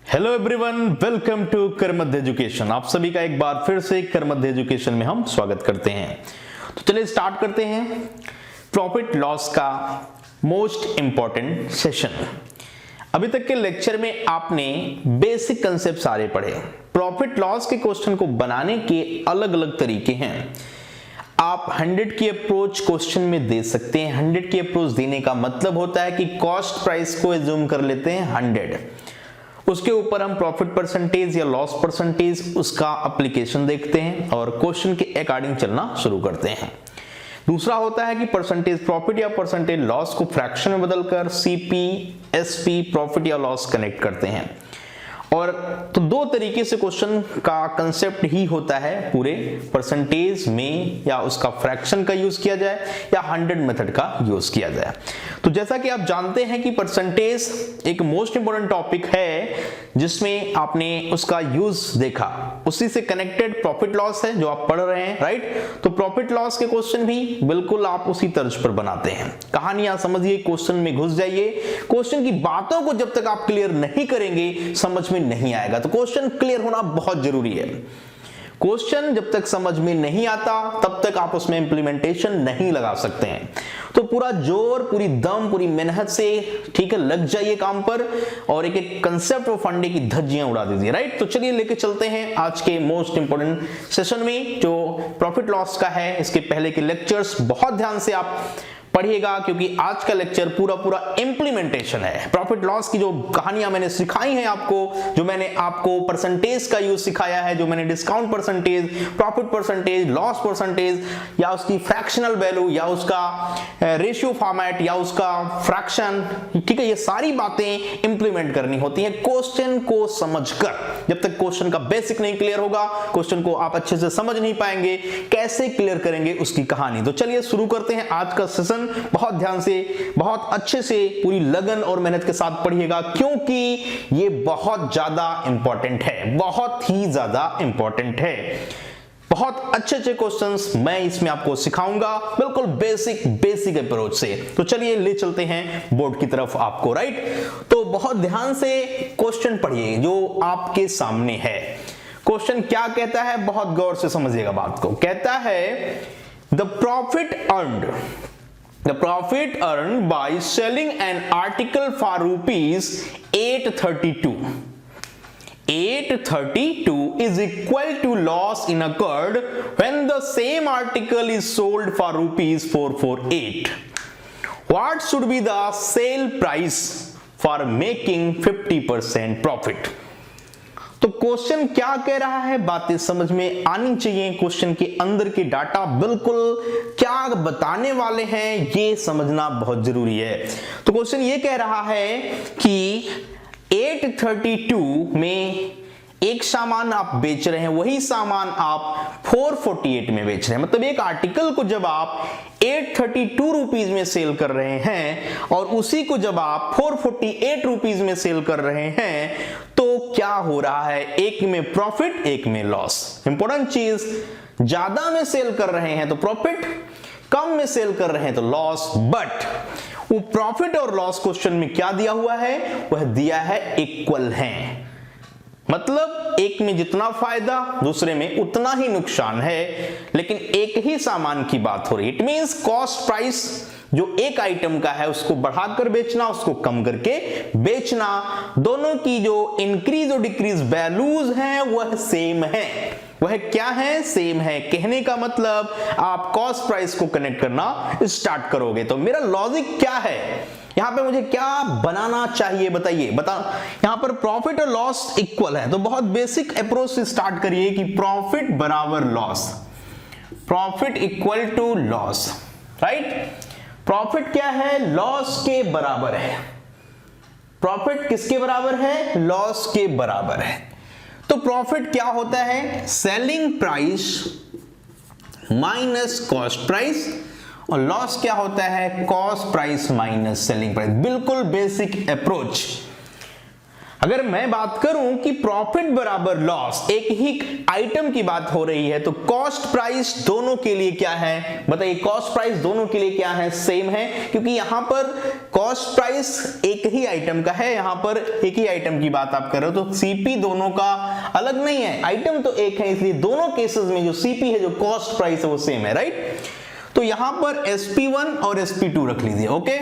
Hello everyone, welcome to Karmadhya education. आप सभी का एक बार फिर से करमध्य एजुकेशन में हम स्वागत करते हैं। तो चलिए स्टार्ट करते हैं प्रॉफिट लॉस का मोस्ट इंपॉर्टेंट सेशन। अभी तक के लेक्चर में आपने बेसिक कंसेप्ट सारे पढ़े। प्रॉफिट लॉस के क्वेश्चन को बनाने के अलग अलग तरीके हैं। आप 100 की अप्रोच क्वेश्चन में दे सकते हैं। 100 की अप्रोच देने का मतलब होता है कि कॉस्ट प्राइस को एज्यूम कर लेते हैं 100, उसके ऊपर हम प्रॉफिट परसेंटेज या लॉस परसेंटेज उसका एप्लीकेशन देखते हैं और क्वेश्चन के अकॉर्डिंग चलना शुरू करते हैं। दूसरा होता है कि परसेंटेज प्रॉफिट या परसेंटेज लॉस को फ्रैक्शन में बदलकर सीपी, एसपी, प्रॉफिट या लॉस कनेक्ट करते हैं। और तो दो तरीके से क्वेश्चन का कंसेप्ट ही होता है पूरे परसेंटेज में, या उसका फ्रैक्शन का यूज किया जाए या 100 मेथड का यूज किया जाए। तो जैसा कि आप जानते हैं कि परसेंटेज एक मोस्ट इंपोर्टेंट टॉपिक है जिसमें आपने उसका यूज देखा, उसी से कनेक्टेड प्रॉफिट लॉस है जो आप पढ़ रहे हैं, राइट। तो प्रॉफिट लॉस के क्वेश्चन भी बिल्कुल आप उसी तर्ज पर बनाते हैं। कहानियां समझिए, क्वेश्चन में घुस जाइए। क्वेश्चन की बातों को जब तक आप क्लियर नहीं करेंगे समझ में नहीं आएगा। तो क्वेश्चन क्लियर होना बहुत जरूरी है। क्वेश्चन जब तक समझ में नहीं आता तब तक आप उसमें इंप्लीमेंटेशन नहीं लगा सकते हैं। तो पूरा जोर, पूरी दम, पूरी मेहनत से ठीक है लग जाइए काम पर और एक एक कंसेप्ट और फंडे की धज्जियां उड़ा दीजिए, राइट। तो चलिए लेके चलते हैं आज के मोस्ट इंपोर्टेंट सेशन में जो प्रॉफिट लॉस का है। इसके पहले के लेक्चर्स बहुत ध्यान से आप पढ़िएगा क्योंकि आज का लेक्चर पूरा इंप्लीमेंटेशन है। प्रॉफिट लॉस की जो कहानियां मैंने सिखाई हैं आपको, जो मैंने आपको परसेंटेज का यूज सिखाया है, जो मैंने discount percentage, profit percentage, loss percentage या उसकी फ्रैक्शनल वैल्यू या उसका रेशियो फॉर्मेट या उसका फ्रैक्शन, ठीक है, ये सारी बातें इंप्लीमेंट करनी होती है क्वेश्चन को समझकर। जब तक क्वेश्चन का बेसिक नहीं क्लियर होगा, क्वेश्चन को आप अच्छे से समझ नहीं पाएंगे, कैसे क्लियर करेंगे उसकी कहानी। तो चलिए शुरू करते हैं आज का सेशन। बहुत ध्यान से, बहुत अच्छे से, पूरी लगन और मेहनत के साथ पढ़िएगा क्योंकि ये बहुत ज्यादा इंपॉर्टेंट है, बहुत ही ज्यादा इंपॉर्टेंट है। बहुत अच्छे क्वेश्चंस मैं इसमें आपको सिखाऊंगा, बिल्कुल बेसिक अप्रोच से। तो चलिए ले चलते हैं बोर्ड की तरफ आपको, राइट। तो बहुत ध्यान से क्वेश्चन पढ़िए जो आपके सामने है। क्वेश्चन क्या कहता है, बहुत गौर से समझिएगा बात को। कहता है The profit earned by selling an article for rupees 832. 832 is equal to loss incurred when the same article is sold for rupees 448. What should be the sale price for making 50% profit? तो question क्या कह रहा है, बातें समझ में आनी चाहिए। क्वेश्चन के अंदर के डाटा बिल्कुल क्या बताने वाले हैं ये समझना बहुत जरूरी है। तो क्वेश्चन ये कह रहा है कि 832 में एक सामान आप बेच रहे हैं, वही सामान आप 448 में बेच रहे हैं। मतलब एक आर्टिकल को जब आप 832 रुपीज में सेल कर रहे हैं और उसी को जब आप 448 रुपीज में सेल कर रहे हैं तो क्या हो रहा है, एक में प्रॉफिट, एक में लॉस। इंपॉर्टेंट चीज, ज्यादा में सेल कर रहे हैं तो प्रॉफिट, कम में सेल कर रहे हैं तो लॉस। बट वो प्रॉफिट और लॉस क्वेश्चन में क्या दिया हुआ है, वह दिया है इक्वल है। मतलब एक में जितना फायदा दूसरे में उतना ही नुकसान है, लेकिन एक ही सामान की बात हो रही है। इट मींस कॉस्ट प्राइस जो एक आइटम का है उसको बढ़ाकर बेचना, उसको कम करके बेचना, दोनों की जो इंक्रीज और डिक्रीज वैल्यूज हैं वह सेम है। वह क्या है, सेम है। कहने का मतलब आप कॉस्ट प्राइस को कनेक्ट करना स्टार्ट करोगे। तो मेरा लॉजिक क्या है, यहां पे मुझे क्या बनाना चाहिए बताइए। यहां पर प्रॉफिट और लॉस इक्वल है तो बहुत बेसिक अप्रोच से स्टार्ट करिए कि प्रॉफिट बराबर loss, profit equal to loss, right. Profit क्या है, लॉस के बराबर है। प्रॉफिट किसके बराबर है, लॉस के बराबर है। तो प्रॉफिट क्या होता है, selling price minus cost price, और लॉस क्या होता है, cost price minus selling price. बिल्कुल बेसिक अप्रोच। अगर मैं बात करूं कि प्रॉफिट बराबर लॉस, एक ही आइटम की बात हो रही है, तो कॉस्ट प्राइस दोनों के लिए क्या है बताइए? कॉस्ट प्राइस दोनों के लिए क्या है? सेम है, क्योंकि यहां पर कॉस्ट प्राइस एक ही आइटम का है, यहां पर एक ही आइटम की बात आप कर रहे हो, तो सीपी दोनों का अलग नहीं है, आइटम तो एक है, इसलिए दोनों केसेस में जो सीपी है, जो कॉस्ट प्राइस है, वो सेम है, राइट? तो यहां पर SP1 और SP2 रख लीजिए, ओके?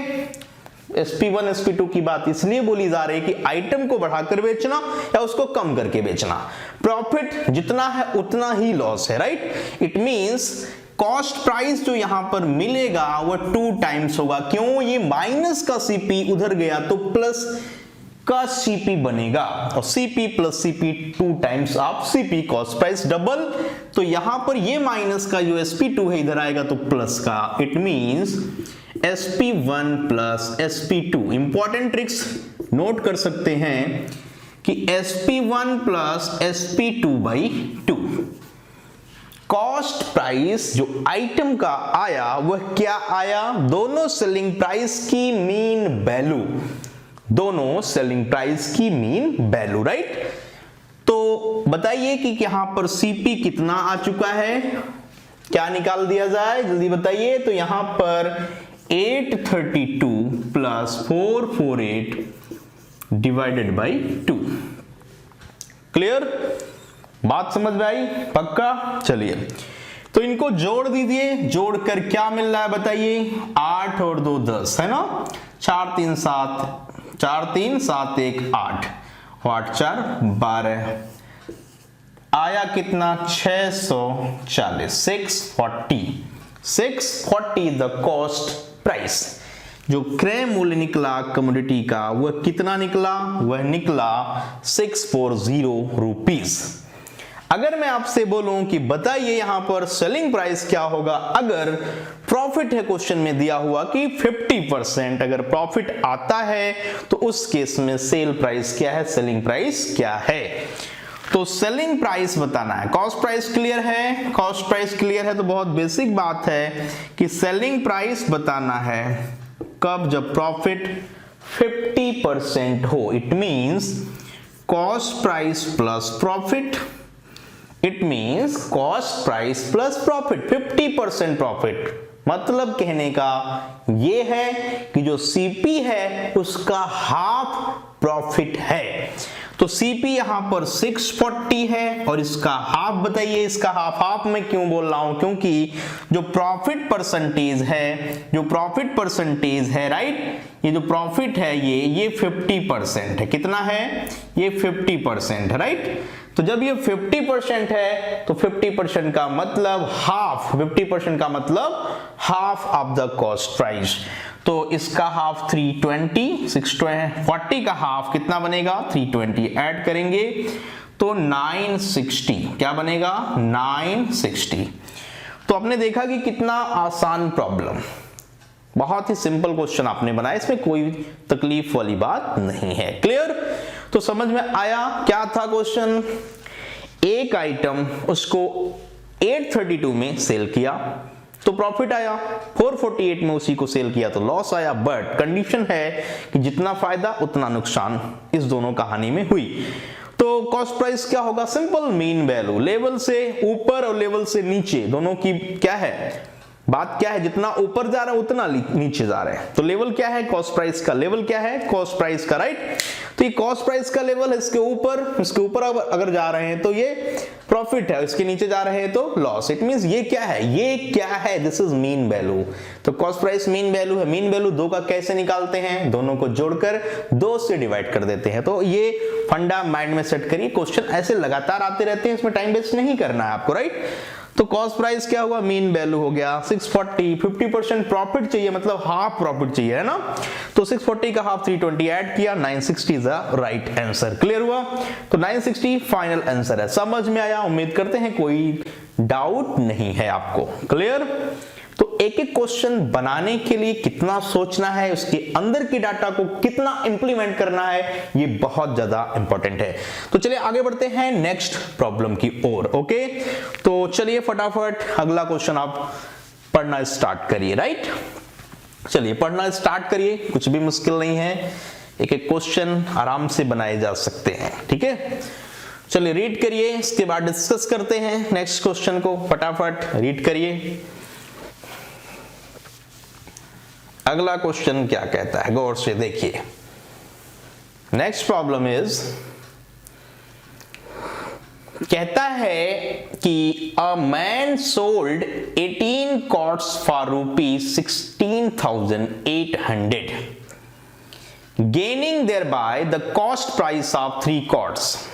SP1 SP2 की बात इसलिए बोली जा रही है कि आइटम को बढ़ाकर बेचना या उसको कम करके बेचना, प्रॉफिट जितना है उतना ही लॉस है, right? It means cost price जो यहां पर मिलेगा वो 2 टाइम्स होगा। क्यों? ये माइनस का सीपी उधर गया तो प्लस का सीपी बनेगा, और CP plus CP 2 times of CP, cost price double. तो यहां पर ये माइनस का जो SP2 है इधर आएगा तो प्लस का, it means SP1 plus SP2। Important tricks note कर सकते हैं कि SP1 plus SP2/2, cost price जो आइटम का आया वह क्या आया? दोनों सेलिंग प्राइस की मीन वैल्यू, दोनों सेलिंग प्राइस की मीन वैल्यू, राइट? तो बताइए कि यहां पर सीपी कितना आ चुका है, क्या निकाल दिया जाए, जल्दी बताइए। तो यहां पर 832 प्लस 448 डिवाइडेड बाई 2। क्लियर? बात समझ में आई? पक्का? चलिए तो इनको जोड़ दीजिए, जोड़कर क्या मिल रहा है बताइए? 8 और 2 10 है ना, 4 3 7, 4 3 7 1 8, 8 4 12, आया कितना? 640, 640 द कॉस्ट प्राइस। जो क्रय मूल्य निकला कमोडिटी का वह कितना निकला? वह निकला 640 रुपीस। अगर मैं आपसे बोलूं कि बताइए यहां पर सेलिंग प्राइस क्या होगा, अगर प्रॉफिट है क्वेश्चन में दिया हुआ कि 50%, अगर प्रॉफिट आता है तो उस केस में सेल प्राइस क्या है, सेलिंग प्राइस क्या है? तो सेलिंग प्राइस बताना है। कॉस्ट प्राइस क्लियर है? कॉस्ट प्राइस क्लियर है तो बहुत बेसिक बात है कि सेलिंग प्राइस बताना है कब? जब प्रॉफिट 50% हो। It means cost price plus profit, it means cost price plus profit, 50% profit. मतलब कहने का ये है कि जो सीपी है उसका हाफ प्रॉफिट है। तो सीपी यहां पर 640 है और इसका हाफ बताइए, इसका हाफ में क्यों बोल रहा हूं? क्योंकि जो प्रॉफिट परसेंटेज है, जो प्रॉफिट परसेंटेज है, राइट, ये जो प्रॉफिट है ये 50% है। कितना है? ये 50% है, राइट? तो जब ये 50% है तो 50% का मतलब हाफ, 50% का मतलब half of the cost price. तो इसका हाफ 320, 640 का हाफ कितना बनेगा? 320 ऐड करेंगे तो 960, क्या बनेगा? 960। तो आपने देखा कि कितना आसान प्रॉब्लम, बहुत ही सिंपल क्वेश्चन आपने बनाया, इसमें कोई तकलीफ वाली बात नहीं है। क्लियर? तो समझ में आया क्या था क्वेश्चन? एक आइटम उसको 832 में सेल किया तो प्रॉफिट आया, 448 में उसी को सेल किया तो लॉस आया, बट कंडीशन है कि जितना फायदा उतना नुकसान इस दोनों कहानी में हुई। तो कॉस्ट प्राइस क्या होगा? सिंपल मीन वैल्यू, लेवल से ऊपर और लेवल से नीचे दोनों की क्या है बात, क्या है? जितना ऊपर जा रहा है उतना नीचे जा रहा है। तो लेवल क्या है? कॉस्ट प्राइस का लेवल क्या है? कॉस्ट प्राइस का, राइट? तो ये कॉस्ट प्राइस का लेवल है, इसके ऊपर अगर जा रहे हैं तो ये प्रॉफिट है, इसके नीचे जा रहे हैं तो लॉस। इट मींस ये क्या है? ये क्या है? This is mean value. तो कॉस्ट प्राइस मीन वैल्यू है। मीन वैल्यू 2 का कैसे निकालते हैं? दोनों को जोड़कर 2 से डिवाइड कर देते हैं। तो ये फंडा माइंड में सेट करिए, क्वेश्चन ऐसे लगातार आते रहते हैं, इसमें टाइम वेस्ट नहीं करना है आपको, राइट? तो कॉस्ट प्राइस क्या हुआ? मीन वैल्यू हो गया 640, 50% प्रॉफिट चाहिए, मतलब हाफ प्रॉफिट चाहिए, है ना? तो 640 का हाफ 320 ऐड किया, 960 is the right answer. Clear हुआ? तो 960 फाइनल आंसर है। समझ में आया? उम्मीद करते हैं कोई डाउट नहीं है आपको। क्लियर? तो एक एक क्वेश्चन बनाने के लिए कितना सोचना है, उसके अंदर की डाटा को कितना इंप्लीमेंट करना है, ये बहुत ज्यादा इंपॉर्टेंट है। तो चलिए आगे बढ़ते हैं नेक्स्ट प्रॉब्लम की ओर। ओके, तो चलिए फटाफट अगला क्वेश्चन आप पढ़ना स्टार्ट करिए। राइट, चलिए पढ़ना स्टार्ट करिए, कुछ भी मुश्किल नहीं है। एक एक क्वेश्चन आराम से बनाए जा सकते हैं, ठीक है। चलिए रीड करिए, इसके बाद डिस्कस करते हैं नेक्स्ट क्वेश्चन को। फटाफट रीड करिए। अगला क्वेश्चन क्या कहता है, गौर से देखिए। नेक्स्ट प्रॉब्लम इज, कहता है कि a man sold 18 cords for ₹16,800, gaining thereby the cost price of 3 quarts.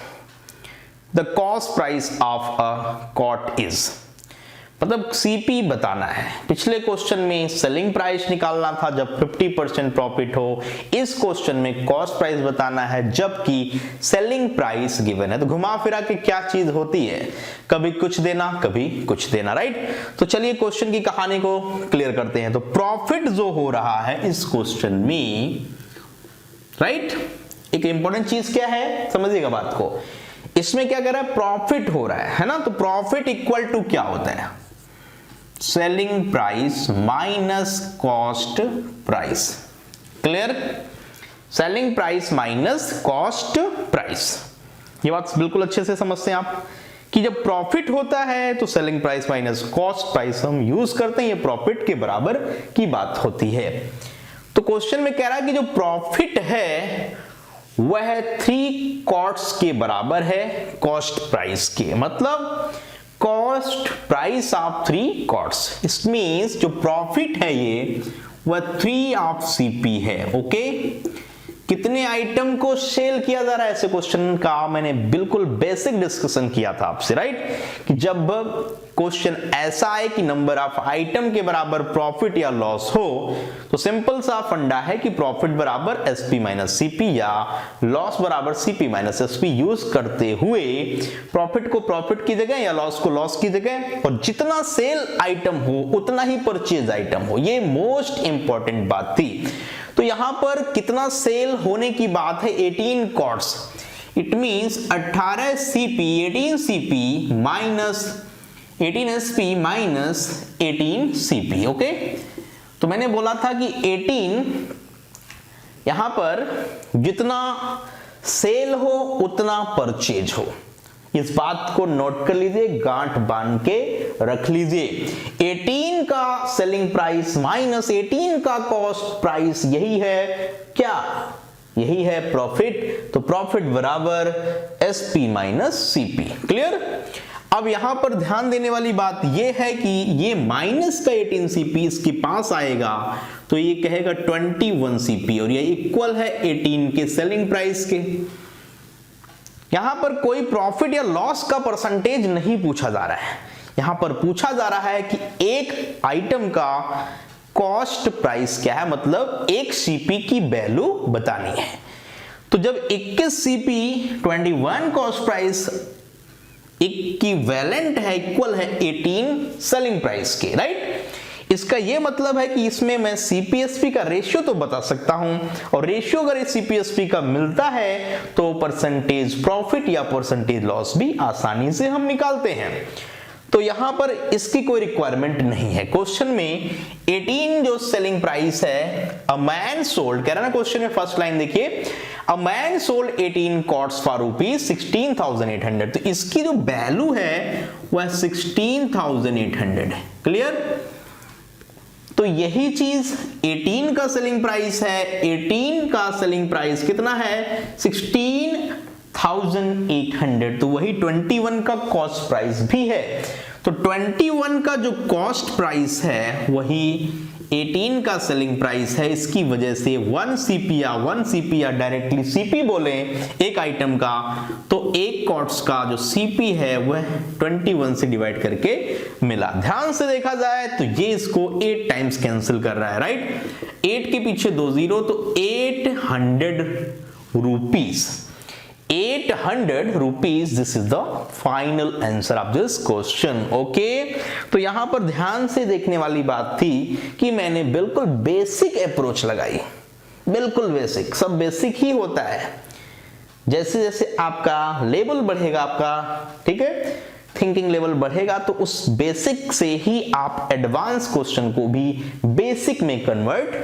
The cost price of a quart is, मतलब सीपी बताना है। पिछले क्वेश्चन में सेलिंग प्राइस निकालना था जब 50% प्रॉफिट हो, इस क्वेश्चन में कॉस्ट प्राइस बताना है जबकि सेलिंग प्राइस गिवन है। तो घुमा फिरा के क्या चीज होती है, कभी कुछ देना कभी कुछ देना, राइट। तो चलिए क्वेश्चन की कहानी को क्लियर करते हैं। तो प्रॉफिट जो हो रहा है इस क्वेश्चन में, राइट, एक इंपॉर्टेंट चीज क्या है, समझिएगा बात को। इसमें क्या कर रहा है, प्रॉफिट हो रहा है ना। तो प्रॉफिट इक्वल टू क्या होता है, selling price minus cost price. Clear, selling price minus cost price. ये बात बिल्कुल अच्छे से समझते हैं आप कि जब प्रॉफिट होता है तो selling price minus cost price हम यूज करते हैं, ये प्रॉफिट के बराबर की बात होती है। तो क्वेश्चन में कह रहा है कि जो प्रॉफिट है वह 3 क्वार्ट्स के बराबर है कॉस्ट प्राइस के, मतलब cost price of 3 quartz. It means जो प्रॉफिट है ये वह 3 ऑफ सीपी है। ओके, कितने आइटम को सेल किया जा रहा है, ऐसे क्वेश्चन का मैंने बिल्कुल बेसिक डिस्कशन किया था आपसे, राइट, कि जब क्वेश्चन ऐसा है कि नंबर ऑफ आइटम के बराबर प्रॉफिट या लॉस हो तो सिंपल सा फंडा है कि प्रॉफिट बराबर एसपी माइनस सीपी या लॉस बराबर सीपी माइनस एसपी यूज करते हुए प्रॉफिट को प्रॉफिट की जगह या लॉस को लॉस की जगह, और जितना सेल आइटम हो उतना ही परचेज आइटम हो। ये मोस्ट इंपॉर्टेंट बात थी। तो यहां पर कितना सेल होने की बात है, 18 cords. It means 18 CP 18 CP minus 18 SP minus 18 CP. Okay, तो मैंने बोला था कि 18 यहां पर जितना सेल हो उतना परचेज हो। इस बात को नोट कर लीजिए, गांठ बांध के रख लीजिए। 18 का सेलिंग प्राइस माइनस 18 का कॉस्ट प्राइस, यही है क्या, यही है प्रॉफिट। तो प्रॉफिट बराबर एसपी माइनस सीपी। क्लियर। अब यहां पर ध्यान देने वाली बात यह है कि ये माइनस का 18 सीपी इसके पास आएगा तो ये कहेगा 21 सीपी और ये इक्वल है 18 के सेलिंग प्राइस के। यहां पर कोई प्रॉफिट या लॉस का परसेंटेज नहीं पूछा जा रहा है, यहां पर पूछा जा रहा है कि एक आइटम का कॉस्ट प्राइस क्या है, मतलब एक सीपी की वैल्यू बतानी है। तो जब 21 सीपी 21 कॉस्ट प्राइस इक्विवेलेंट है, इक्वल है 18 सेलिंग प्राइस के, राइट। इसका यह मतलब है कि इसमें मैं सीपीएसपी का रेशियो तो बता सकता हूं, और रेशियो अगर इस सीपीएसपी का मिलता है तो परसेंटेज प्रॉफिट या परसेंटेज लॉस भी आसानी से हम निकालते हैं। तो यहां पर इसकी कोई रिक्वायरमेंट नहीं है। क्वेश्चन में 18 जो सेलिंग प्राइस है, अ मैन सोल्ड, कह रहा ना क्वेश्चन में फर्स्ट लाइन देखिए, a man sold 18 cords for ₹16,800, तो इसकी जो वैल्यू है वह 16,800 है। क्लियर। तो यही चीज 18 का सेलिंग प्राइस है, 18 का सेलिंग प्राइस कितना है 16,800, तो वही 21 का कॉस्ट प्राइस भी है। तो 21 का जो कॉस्ट प्राइस है वही 18 का सेलिंग प्राइस है। इसकी वजह से 1 सीपी या डायरेक्टली सीपी बोले एक आइटम का, तो एक कॉस्ट का जो सीपी है वह 21 से डिवाइड करके मिला। ध्यान से देखा जाए तो ये इसको 8 टाइम्स कैंसिल कर रहा है, राइट। 8 के पीछे 2 जीरो, तो 800 rupees, 800 rupees, this is the final answer of this question. Okay, तो यहां पर ध्यान से देखने वाली बात थी कि मैंने बिल्कुल बेसिक अप्रोच लगाई, बिल्कुल बेसिक, सब बेसिक ही होता है। जैसे जैसे आपका लेवल बढ़ेगा, आपका ठीक है थिंकिंग लेवल बढ़ेगा, तो उस बेसिक से ही आप एडवांस क्वेश्चन को भी बेसिक में कन्वर्ट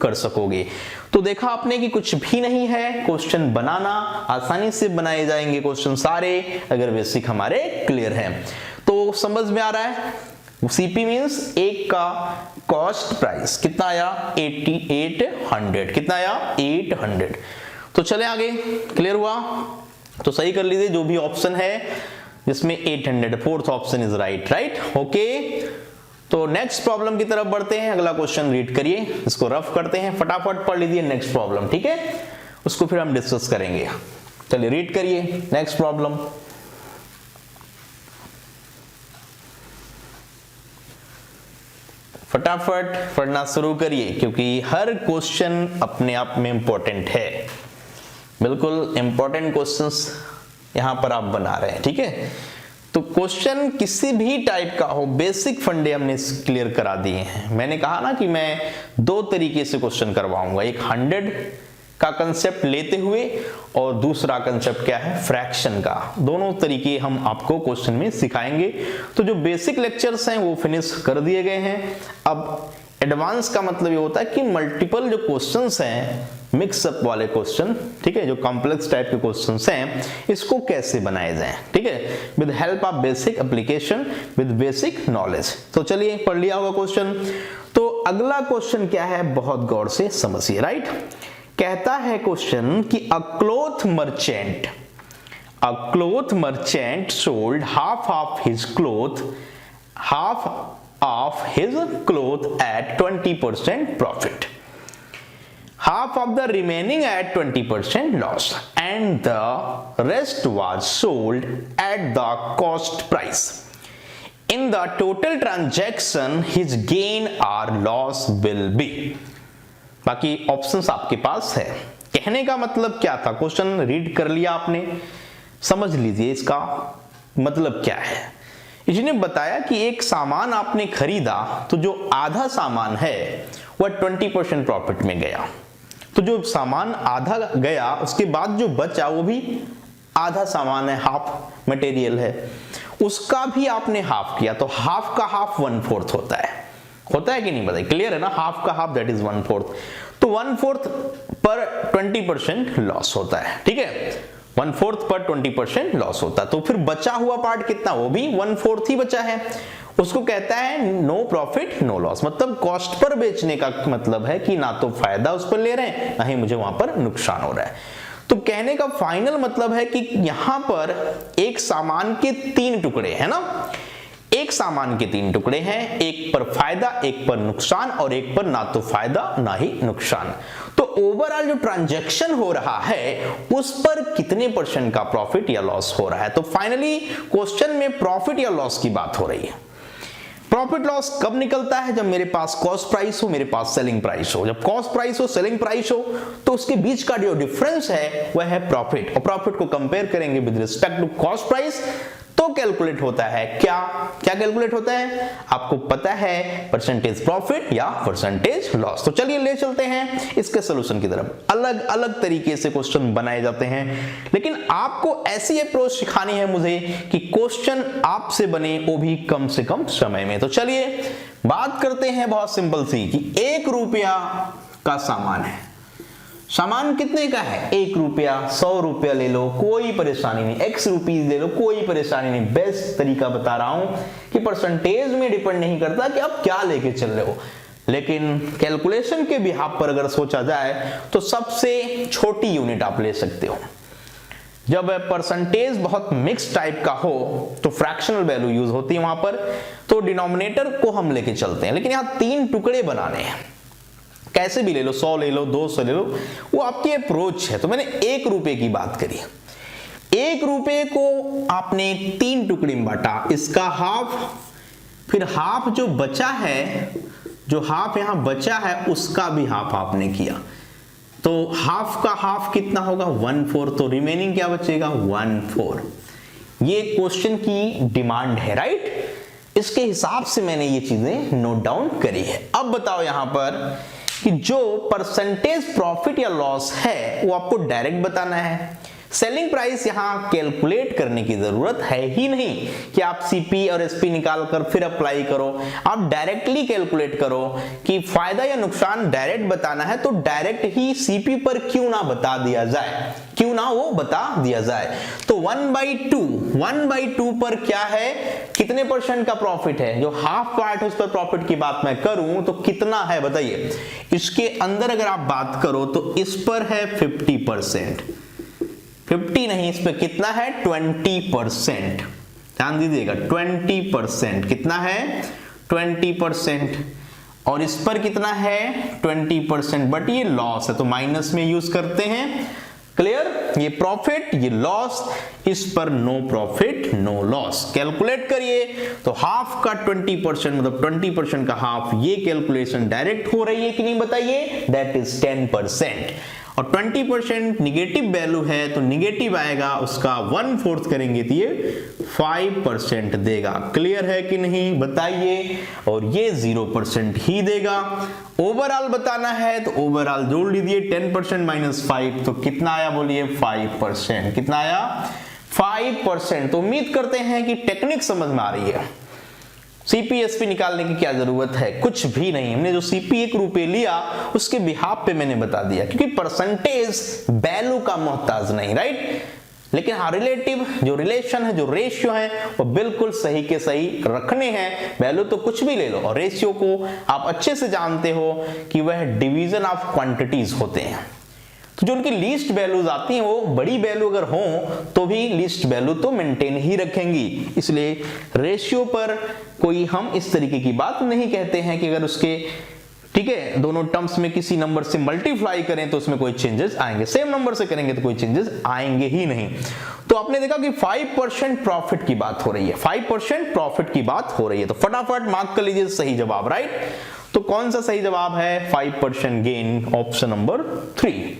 कर सकोगे। तो देखा आपने कि कुछ भी नहीं है, क्वेश्चन बनाना आसानी से बनाए जाएंगे क्वेश्चन सारे, अगर बेसिक हमारे क्लियर है। तो समझ में आ रहा है, सीपी मींस एक का कॉस्ट प्राइस कितना आया 800, कितना आया 800। तो चले आगे, क्लियर हुआ? तो सही कर लीजिए जो भी ऑप्शन है जिसमें 800, fourth option is right. Okay, तो नेक्स्ट प्रॉब्लम की तरफ बढ़ते हैं। अगला क्वेश्चन रीड करिए, इसको रफ करते हैं, फटाफट पढ़ लीजिए नेक्स्ट प्रॉब्लम, ठीक है, उसको फिर हम डिस्कस करेंगे। चलिए रीड करिए नेक्स्ट प्रॉब्लम। फटाफट पढ़ना शुरू करिए क्योंकि हर क्वेश्चन अपने आप में इंपॉर्टेंट है, बिल्कुल इंपॉर्टेंट क्वेश्चंस यहां पर आप बना रहे हैं, ठीक है। तो क्वेश्चन किसी भी टाइप का हो, बेसिक फंडे हमने क्लियर करा दिए हैं। मैंने कहा ना कि मैं दो तरीके से क्वेश्चन करवाऊंगा, एक 100 का कंसेप्ट लेते हुए और दूसरा कंसेप्ट क्या है फ्रैक्शन का। दोनों तरीके हम आपको क्वेश्चन में सिखाएंगे। तो जो बेसिक लेक्चर्स हैं वो फिनिश कर दिए गए हैं। अब एडवांस का मतलब ये होता है कि मल्टीपल जो क्वेश्चंस हैं, मिक्सअप वाले क्वेश्चन, ठीक है, जो कॉम्प्लेक्स टाइप के क्वेश्चंस हैं, इसको कैसे बनाए जाएं, ठीक है, with help of basic application, with basic knowledge. तो चलिए पढ़ लिया होगा क्वेश्चन। तो अगला क्वेश्चन क्या है, बहुत गौर से समझिए, राइट। कहता है क्वेश्चन कि a cloth merchant sold half of his cloth at 20% profit, half of the remaining at 20% loss, and the rest was sold at the cost price. In the total transaction, his gain or loss will be. बाकी options आपके पास है। कहने का मतलब क्या था, question read कर लिया आपने, समझ लीजिए इसका मतलब क्या है। इसने बताया कि एक सामान आपने खरीदा तो जो आधा सामान है वह 20% प्रॉफिट में गया। तो जो सामान आधा गया उसके बाद जो बचा वो भी आधा सामान है, हाफ मटेरियल है, उसका भी आपने हाफ किया। तो हाफ का हाफ 1/4 होता है कि नहीं बताइए, क्लियर है ना, हाफ का हाफ दैट इज 1/4। तो 1/4 पर 20% लॉस होता है, ठीक है, 1/4 पर 20% लॉस होता है। तो फिर बचा हुआ पार्ट कितना, वो भी 1/4 ही बचा है। उसको कहता है नो प्रॉफिट नो लॉस, मतलब कॉस्ट पर बेचने का मतलब है कि ना तो फायदा उस पर ले रहे हैं, ना ही मुझे वहां पर नुकसान हो रहा है। तो कहने का फाइनल मतलब है कि यहां पर एक सामान के 3 टुकड़े हैं ना, एक सामान के 3 टुकड़े हैं, एक पर फायदा, एक पर नुकसान और एक पर ना तो फायदा ना ही नुकसान। तो ओवरऑल जो ट्रांजैक्शन हो रहा है उस पर कितने % का प्रॉफिट या लॉस हो रहा है। तो फाइनली क्वेश्चन में प्रॉफिट या लॉस की बात हो रही है। प्रॉफिट लॉस कब निकलता है, जब मेरे पास कॉस्ट प्राइस हो, मेरे पास सेलिंग प्राइस हो। जब कॉस्ट प्राइस हो, सेलिंग प्राइस हो, तो उसके बीच का जो डिफरेंस है वह है प्रॉफिट, और प्रॉफिट को कंपेयर करेंगे with respect to cost price तो कैलकुलेट होता है क्या कैलकुलेट होता है, आपको पता है, परसेंटेज प्रॉफिट या परसेंटेज लॉस। तो चलिए ले चलते हैं इसके सॉल्यूशन की तरफ। अलग अलग तरीके से क्वेश्चन बनाए जाते हैं, लेकिन आपको ऐसी अप्रोच सिखानी है मुझे कि क्वेश्चन आपसे बने वो भी कम से कम समय में। तो चलिए बात करते हैं बहुत सिंपल सी कि 1 रुपया का सामान है। सामान कितने का है, 1 रुपया, 100 रुपया ले लो, कोई परेशानी नहीं, x रुपीज ले लो, कोई परेशानी नहीं। बेस्ट तरीका बता रहा हूं कि परसेंटेज में डिपेंड नहीं करता कि आप क्या लेके चल रहे हो, लेकिन कैलकुलेशन के बिहाफ पर अगर सोचा जाए तो सबसे छोटी यूनिट आप ले सकते हो। जब परसेंटेज बहुत मिक्स टाइप का हो तो फ्रैक्शनल वैल्यू यूज होती है वहां पर, तो डिनोमिनेटर को हम लेके चलते हैं। लेकिन यहां 3 टुकड़े बनाने हैं, कैसे भी ले लो, 100 ले लो, 200 ले लो, वो आपकी अप्रोच है। तो मैंने 1 रुपए की बात करी, 1 रुपए को आपने 3 टुकड़े में बांटा, इसका हाफ, फिर हाफ जो बचा है, जो हाफ यहां बचा है उसका भी हाफ आपने किया। तो हाफ का हाफ कितना होगा, 1/4, तो रिमेनिंग क्या बचेगा, 1/4। ये क्वेश्चन की डिमांड है, राइट, इसके हिसाब से मैंने ये चीजें नोट डाउन करी है। अब बताओ यहां पर कि जो परसेंटेज प्रॉफिट या लॉस है वो आपको डायरेक्ट बताना है। सेलिंग प्राइस यहां कैलकुलेट करने की जरूरत है ही नहीं कि आप सीपी और एसपी निकाल कर फिर अप्लाई करो। आप डायरेक्टली कैलकुलेट करो कि फायदा या नुकसान डायरेक्ट बताना है तो डायरेक्ट ही सीपी पर क्यों ना बता दिया जाए, क्यों ना वो बता दिया जाए। तो 1/2 पर क्या है, कितने परसेंट का प्रॉफिट है, जो हाफ पार्ट है उस पर प्रॉफिट की बात मैं करूं तो कितना है बताइए। इसके अंदर अगर आप बात करो तो इस पर है 50%, 50 नहीं, इस पे कितना है 20%, ध्यान दीजिएगा 20%, कितना है 20%, और इस पर कितना है 20%, बट ये लॉस है तो माइनस में यूज करते हैं। क्लियर, ये प्रॉफिट ये लॉस, इस पर no profit no loss. Calculate करिए तो हाफ का 20% मतलब 20% का हाफ, ये कैलकुलेशन डायरेक्ट हो रही है कि नहीं बताइए, दैट इज 10%। और 20% निगेटिव वैल्यू है तो निगेटिव आएगा, उसका 1/4 करेंगे तो ये 5% देगा। क्लियर है कि नहीं बताइए, और ये 0% ही देगा। ओवरऑल बताना है तो ओवरऑल जोड़ लीजिए, 10% माइनस 5 तो कितना आया बोलिए 5%, कितना आया 5%। तो उम्मीद करते हैं कि टेक्निक समझ में आ रही है। सीपीएसपी निकालने की क्या जरूरत है, कुछ भी नहीं, हमने जो सीपी 1 रुपए लिया उसके बिहाफ पे मैंने बता दिया, क्योंकि परसेंटेज वैल्यू का मोहताज नहीं, राइट। लेकिन हाँ, रिलेटिव जो रिलेशन है, जो रेशियो है वो बिल्कुल सही के सही रखने हैं। वैल्यू तो कुछ भी ले लो, और रेशियो को आप अच्छे से जानते हो कि वह डिवीजन ऑफ क्वांटिटीज होते हैं। तो जो उनकी लीस्ट वैल्यूज आती हैं वो बड़ी वैल्यू अगर हो तो भी लीस्ट वैल्यू तो मेंटेन ही रखेंगी। इसलिए रेशियो पर कोई हम इस तरीके की बात नहीं कहते हैं कि अगर उसके ठीक है दोनों टर्म्स में किसी नंबर से मल्टीप्लाई करें तो उसमें कोई चेंजेस आएंगे, सेम नंबर से करेंगे तो कोई चेंजेस आएंगे ही नहीं। तो आपने देखा कि 5% प्रॉफिट की बात हो रही है, 5% प्रॉफिट की बात हो रही है, तो फटाफट मार्क कर लीजिए सही जवाब, राइट। तो कौन सा सही जवाब है 5% gain, option number 3,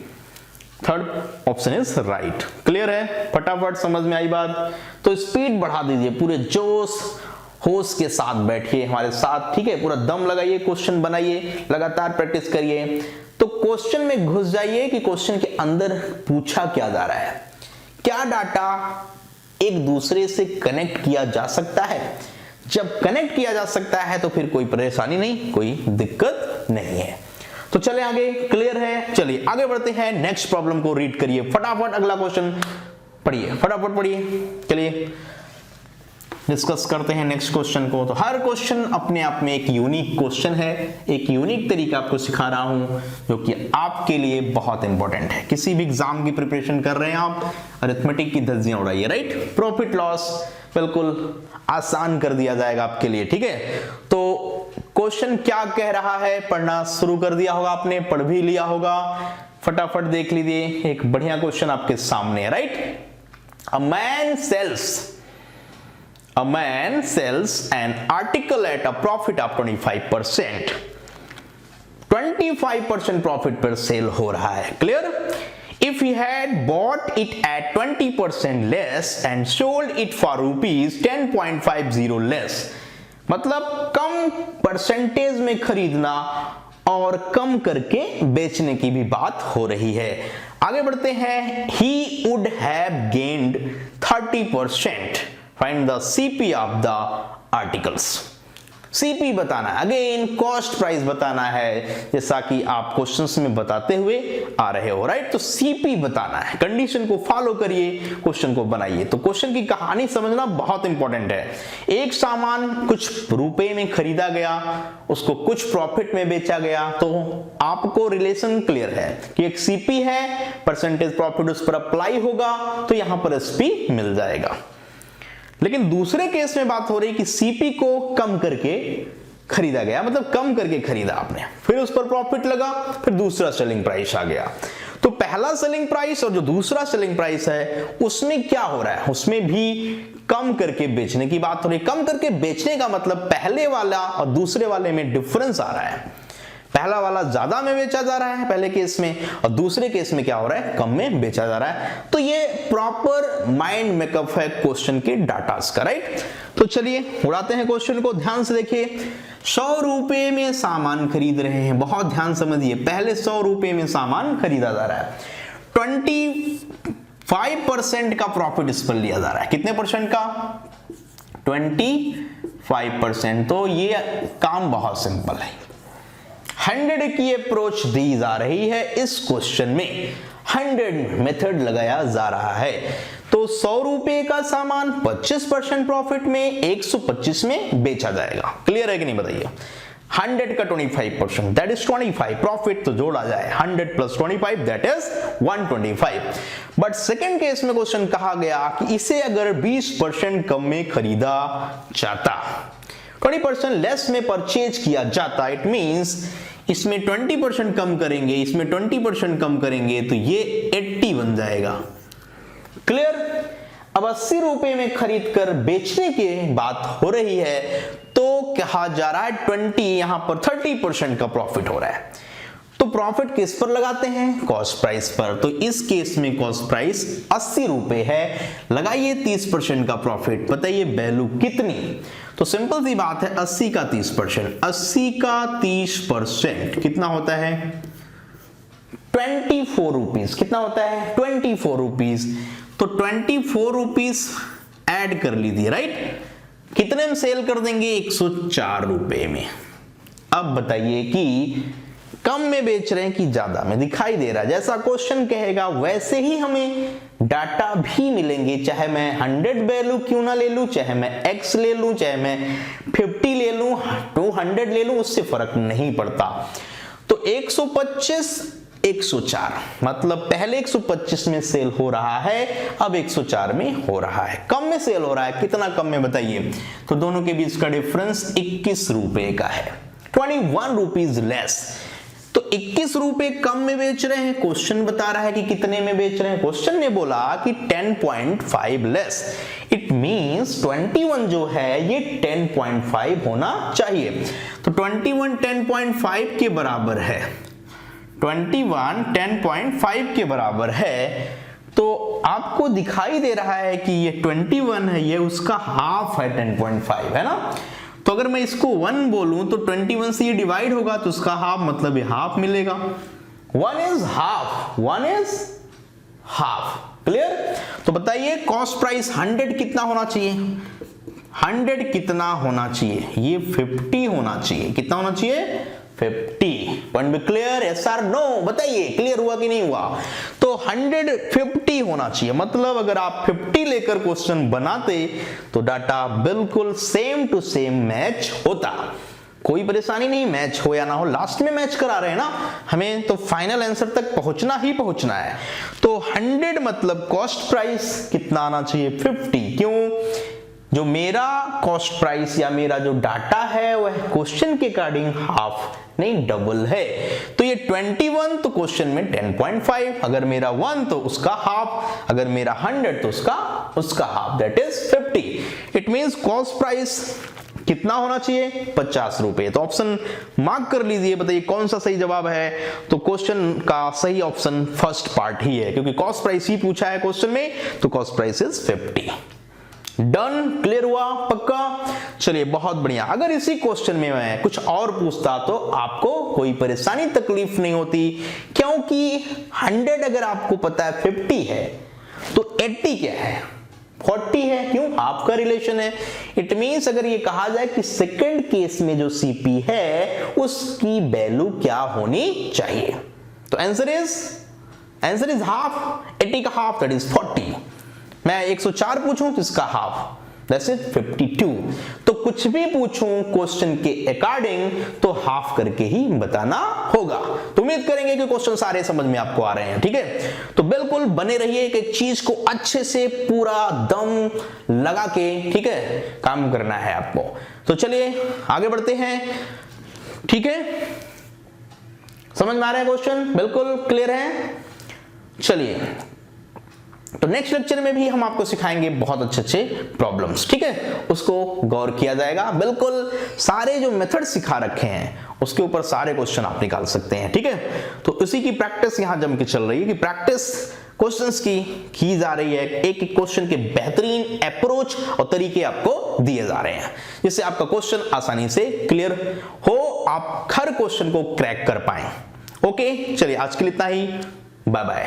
third option is right. Clear है, फटाफट समझ में आई बात। तो स्पीड बढ़ा दीजिए, पूरे जोश होश के साथ बैठिए हमारे साथ, ठीक है, पूरा दम लगाइए, क्वेश्चन बनाइए, लगातार प्रैक्टिस करिए। तो क्वेश्चन में घुस जाइए कि क्वेश्चन के अंदर पूछा क्या जा रहा है, क्या डाटा एक दूसरे से कनेक्ट किया जा सकता है। जब कनेक्ट किया जा सकता है तो फिर कोई परेशानी नहीं, कोई दिक्कत नहीं है। तो चले आगे, क्लियर है। चलिए आगे बढ़ते हैं, नेक्स्ट प्रॉब्लम को रीड करिए फटाफट, अगला क्वेश्चन पढ़िए, फटाफट पढ़िए। चलिए डिस्कस करते हैं नेक्स्ट क्वेश्चन को। तो हर क्वेश्चन अपने आप में एक यूनिक क्वेश्चन है, एक यूनिक तरीका आपको सिखा रहा हूं जो कि आपके लिए बहुत इंपॉर्टेंट है। किसी भी एग्जाम की प्रिपरेशन कर रहे हैं आप, अरिथमेटिक की धज्जियां उड़ाइए, राइट। प्रॉफिट लॉस बिल्कुल आसान कर दिया जाएगा आपके लिए, ठीक है। तो क्वेश्चन क्या कह रहा है, पढ़ना शुरू कर दिया होगा आपने, पढ़ भी लिया होगा, फटाफट देख लीजिए। एक बढ़िया क्वेश्चन आपके सामने है, right. A man sells an article at a profit of 25%. 25% profit पर सेल हो रहा है, clear. If he had bought it at 20% less and sold it for rupees 10.50 less, मतलब कम परसेंटेज में खरीदना और कम करके बेचने की भी बात हो रही है। आगे बढ़ते हैं, he would have gained 30%. Find the CP of the articles. CP बताना है, अगेन कॉस्ट प्राइस बताना है, जैसा कि आप क्वेश्चंस में बताते हुए आ रहे हो, राइट। तो CP बताना है, कंडीशन को फॉलो करिए, क्वेश्चन को बनाइए। तो क्वेश्चन की कहानी समझना बहुत इंपॉर्टेंट है। एक सामान कुछ रुपए में खरीदा गया, उसको कुछ प्रॉफिट में बेचा गया, तो आपको रिलेशन क्लियर है कि एक CP है, परसेंटेज प्रॉफिट उस पर अप्लाई होगा तो यहां पर SP मिल जाएगा। लेकिन दूसरे केस में बात हो रही कि सीपी को कम करके खरीदा गया, मतलब कम करके खरीदा आपने, फिर उस पर प्रॉफिट लगा, फिर दूसरा सेलिंग प्राइस आ गया। तो पहला सेलिंग प्राइस और जो दूसरा सेलिंग प्राइस है उसमें क्या हो रहा है, उसमें भी कम करके बेचने की बात हो रही है। कम करके बेचने का मतलब पहले वाला और दूसरे वाले में डिफरेंस आ रहा है। पहला वाला ज्यादा में बेचा जा रहा है पहले केस में, और दूसरे केस में क्या हो रहा है, कम में बेचा जा रहा है। तो ये प्रॉपर माइंड मेकअप है क्वेश्चन के डाटास का, राइट। तो चलिए उड़ाते हैं क्वेश्चन को, ध्यान से देखिए। 100 रुपए में सामान खरीद रहे हैं, बहुत ध्यान समझिए। पहले 100 रुपए में सामान खरीदा जा रहा है, 5% का प्रॉफिट इस पर लिया जा रहा है। कितने परसेंट का? 25%। तो ये काम बहुत सिंपल है। 100 की अप्रोच दी जा रही है इस क्वेश्चन में, 100 मेथड लगाया जा रहा है। तो 100 रुपए का सामान 25% प्रॉफिट में 125 में बेचा जाएगा। क्लियर है कि नहीं बताइए? 100 का 25% दैट इज 25 प्रॉफिट, तो जोड़ा जाए 100 plus 25 that is 125। But second case में क्वेश्चन कहा गया कि इसे अगर 20% कम में खरीदा जाता, 20% लेस में परचेज किया जाता, इट मींस इसमें 20% कम करेंगे, इसमें 20% कम करेंगे, तो ये 80 बन जाएगा। क्लियर? अब 80 रुपए में खरीद कर बेचने की बात हो रही है, तो कहा जा रहा है 20, यहां पर 30% का प्रॉफिट हो रहा है। तो प्रॉफिट किस पर लगाते हैं? कॉस्ट प्राइस पर। तो इस केस में कॉस्ट प्राइस 80 रुपए है, लगाइए 30% का प्रॉफिट, बताइए वैल्यू कितनी? तो सिंपल सी बात है, 80 का 30%, 80 का 30% कितना होता है? 24 रुपीज। कितना होता है? 24 रुपीज। तो 24 रुपीज ऐड कर लीजिए, राइट? कितने में सेल कर देंगे? 104 रुपए में। अब बताइए कि कम में बेच रहे हैं कि ज्यादा में? दिखाई दे रहा है, जैसा क्वेश्चन कहेगा वैसे ही हमें डाटा भी मिलेंगे, चाहे मैं 100 वैल्यू क्यों ना ले लूं, चाहे मैं x ले लूं, चाहे मैं 50 ले लूं, 200 ले लूं, उससे फर्क नहीं पड़ता। तो 125 104, मतलब पहले 125 में सेल हो रहा है, अब 104 में हो रहा है। कम में सेल हो रहा है, कितना कम में बताइए? तो दोनों के बीच का डिफरेंस 21 रुपए का है, 21 रुपीज लेस। तो 21 रुपए कम में बेच रहे हैं, क्वेश्चन बता रहा है कि कितने में बेच रहे हैं। क्वेश्चन ने बोला कि 10.5 लेस, इट मींस 21 जो है ये 10.5 होना चाहिए। तो 21 10.5 के बराबर है, 21 10.5 के बराबर है। तो आपको दिखाई दे रहा है कि ये 21 है, ये उसका हाफ है, 10.5 है ना। तो अगर मैं इसको 1 बोलूं तो 21 से ये डिवाइड होगा, तो उसका हाफ, मतलब ये हाफ मिलेगा। 1 is half, 1 is half. Clear? तो बताइए कॉस्ट प्राइस 100 कितना होना चाहिए? 100 कितना होना चाहिए? ये 50 होना चाहिए। कितना होना चाहिए? 50। Point be clear? यस और नो? बताइए क्लियर हुआ कि नहीं हुआ? तो 150 होना चाहिए, मतलब अगर आप 50 लेकर क्वेश्चन बनाते तो डाटा बिल्कुल सेम टू सेम मैच होता। कोई परेशानी नहीं, मैच हो या ना हो, लास्ट में मैच करा रहे हैं ना, हमें तो फाइनल आंसर तक पहुंचना ही पहुंचना है। तो 100 मतलब कॉस्ट प्राइस कितना आना चाहिए? 50। क्यों? जो मेरा कॉस्ट प्राइस या मेरा जो डाटा है वह क्वेश्चन के अकॉर्डिंग हाफ नहीं डबल है। तो ये 21 तो क्वेश्चन में 10.5, अगर मेरा 1 तो उसका हाफ, अगर मेरा 100 तो उसका half, that is 50। It means cost price कितना होना चाहिए? 50 रुपए। तो ऑप्शन मार्क कर लीजिए, बताइए कौन सा सही जवाब है। तो क्वेश्चन का सही ऑप्शन फर्स्ट पार्ट ही है, क्योंकि कॉस्ट प्राइस ही पूछा है क्वेश्चन में, तो cost price is 50। Done? Clear हुआ? पक्का? चलिए बहुत बढ़िया। अगर इसी क्वेश्चन में मैं कुछ और पूछता तो आपको कोई परेशानी तकलीफ नहीं होती, क्योंकि 100 अगर आपको पता है 50 है, तो 80 क्या है? 40 है। क्यों? आपका रिलेशन है। इट मींस अगर ये कहा जाए कि सेकंड केस में जो सीपी है उसकी वैल्यू क्या होनी चाहिए, तो आंसर इज हाफ। 80 का हाफ दैट इज 40। मैं 104 पूछूं तो इसका हाफ, दैट्स इट 52। तो कुछ भी पूछूं क्वेश्चन के अकॉर्डिंग तो हाफ करके ही बताना होगा। तो उम्मीद करेंगे कि क्वेश्चन सारे समझ में आपको आ रहे हैं। ठीक है, तो बिल्कुल बने रहिए, एक चीज को अच्छे से पूरा दम लगा के, ठीक है, काम करना है आपको। तो चलिए आगे बढ़ते हैं। ठीक है, समझ में आ रहा है क्वेश्चन? बिल्कुल क्लियर है। चलिए, तो नेक्स्ट लेक्चर में भी हम आपको सिखाएंगे बहुत अच्छे प्रॉब्लम्स। ठीक है, उसको गौर किया जाएगा। बिल्कुल सारे जो मेथड सिखा रखे हैं उसके ऊपर सारे क्वेश्चन आप निकाल सकते हैं। ठीक है, तो उसी की प्रैक्टिस यहां जम के चल रही है कि प्रैक्टिस क्वेश्चंस की जा रही है। एक एक क्वेश्चन के बेहतरीन अप्रोच और तरीके आपको दिए जा रहे हैं, जिससे आपका क्वेश्चन आसानी से क्लियर हो, आप हर क्वेश्चन को क्रैक कर पाए। ओके, चलिए आज के लिए इतना ही। Bye bye.